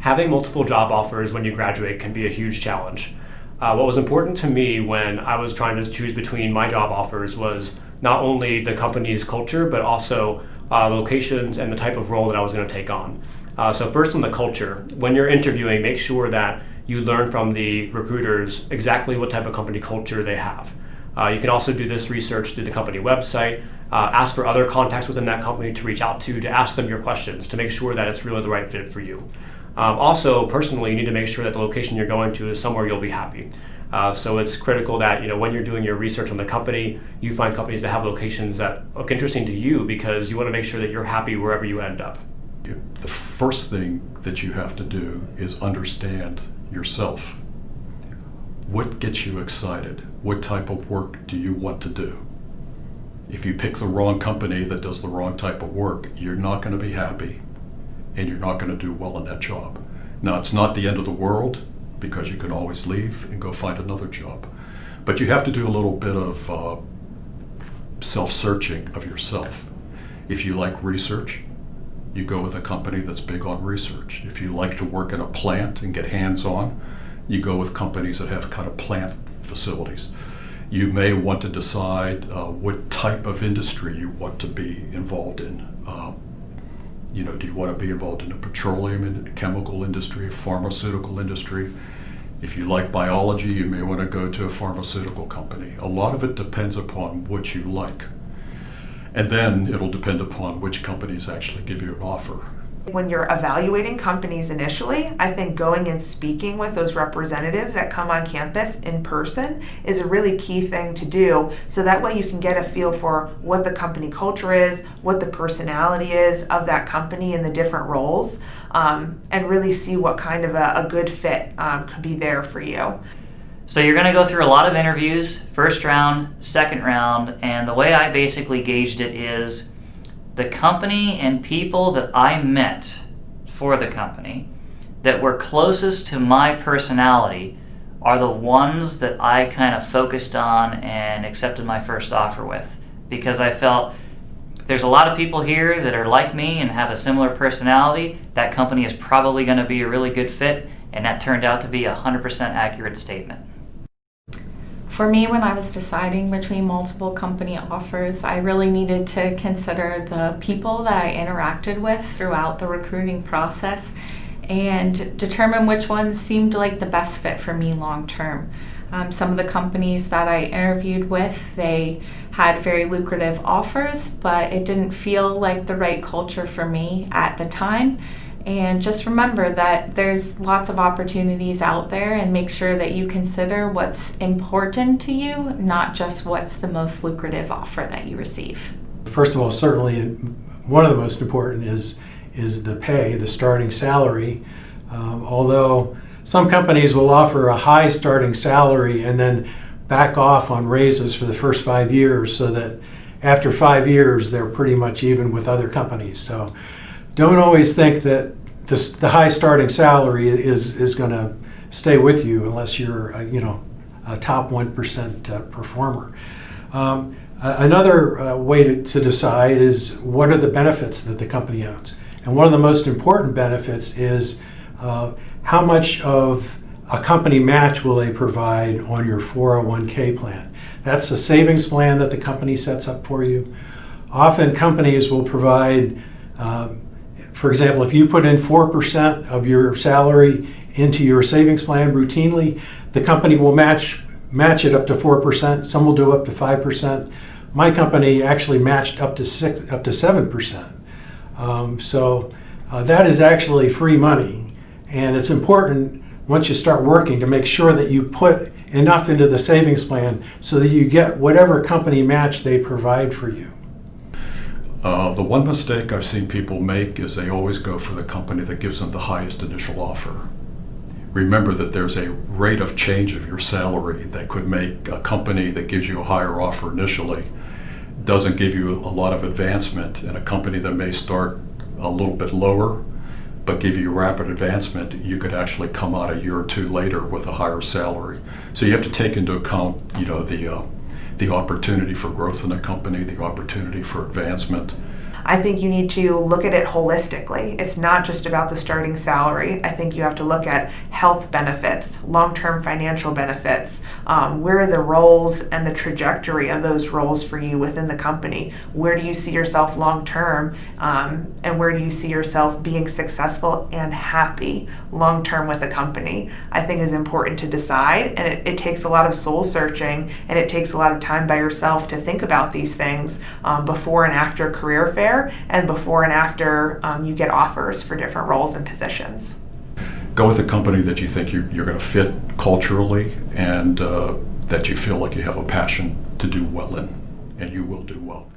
Having multiple job offers when you graduate can be a huge challenge. What was important to me when I was trying to choose between my job offers was not only the company's culture, but also locations and the type of role that I was going to take on. So first on the culture, when you're interviewing, make sure that you learn from the recruiters exactly what type of company culture they have. You can also do this research through the company website, ask for other contacts within that company to reach out to ask them your questions to make sure that it's really the right fit for you. Also, personally, you need to make sure that the location you're going to is somewhere you'll be happy. So it's critical that when you're doing your research on the company, you find companies that have locations that look interesting to you because you want to make sure that you're happy wherever you end up. The first thing that you have to do is understand yourself. What gets you excited? What type of work do you want to do? If you pick the wrong company that does the wrong type of work, you're not going to be happy and you're not going to do well in that job. Now, it's not the end of the world because you can always leave and go find another job. But you have to do a little bit of self-searching of yourself. If you like research, you go with a company that's big on research. If you like to work in a plant and get hands-on, you go with companies that have kind of plant facilities. You may want to decide what type of industry you want to be involved in. Do you want to be involved in the petroleum and chemical industry, pharmaceutical industry? If you like biology, you may want to go to a pharmaceutical company. A lot of it depends upon what you like. And then it'll depend upon which companies actually give you an offer. When you're evaluating companies initially, I think going and speaking with those representatives that come on campus in person is a really key thing to do, so that way you can get a feel for what the company culture is, what the personality is of that company in the different roles, and really see what kind of a good fit could be there for you. So you're going to go through a lot of interviews, first round, second round, and the way I basically gauged it is the company and people that I met for the company that were closest to my personality are the ones that I kind of focused on and accepted my first offer with, because I felt there's a lot of people here that are like me and have a similar personality. That company is probably going to be a really good fit, and that turned out to be a 100% accurate statement. For me, when I was deciding between multiple company offers, I really needed to consider the people that I interacted with throughout the recruiting process and determine which ones seemed like the best fit for me long term. Some of the companies that I interviewed with, they had very lucrative offers, but it didn't feel like the right culture for me at the time. And just remember that there's lots of opportunities out there, and make sure that you consider what's important to you, not just what's the most lucrative offer that you receive. First of all, certainly one of the most important is the pay, the starting salary. Although some companies will offer a high starting salary and then back off on raises for the first 5 years, so that after 5 years they're pretty much even with other companies. So don't always think that the high starting salary is going to stay with you unless you're a top 1% performer. Another way to decide is what are the benefits that the company owns. And one of the most important benefits is how much of a company match will they provide on your 401k plan. That's a savings plan that the company sets up for you. Often companies will provide for example, if you put in 4% of your salary into your savings plan routinely, the company will match it up to 4%. Some will do up to 5%. My company actually matched up to 7%. So that is actually free money, and it's important once you start working to make sure that you put enough into the savings plan so that you get whatever company match they provide for you. The one mistake I've seen people make is they always go for the company that gives them the highest initial offer. Remember that there's a rate of change of your salary that could make a company that gives you a higher offer initially doesn't give you a lot of advancement, and a company that may start a little bit lower but give you rapid advancement, you could actually come out a year or two later with a higher salary. So you have to take into account, the opportunity for growth in a company, the opportunity for advancement. I think you need to look at it holistically. It's not just about the starting salary. I think you have to look at health benefits, long-term financial benefits, where are the roles and the trajectory of those roles for you within the company? Where do you see yourself long-term, and where do you see yourself being successful and happy long-term with the company? I think is important to decide, and it takes a lot of soul searching, and it takes a lot of time by yourself to think about these things before and after career fair, and before and after you get offers for different roles and positions. Go with a company that you think you're going to fit culturally, and that you feel like you have a passion to do well in, and you will do well.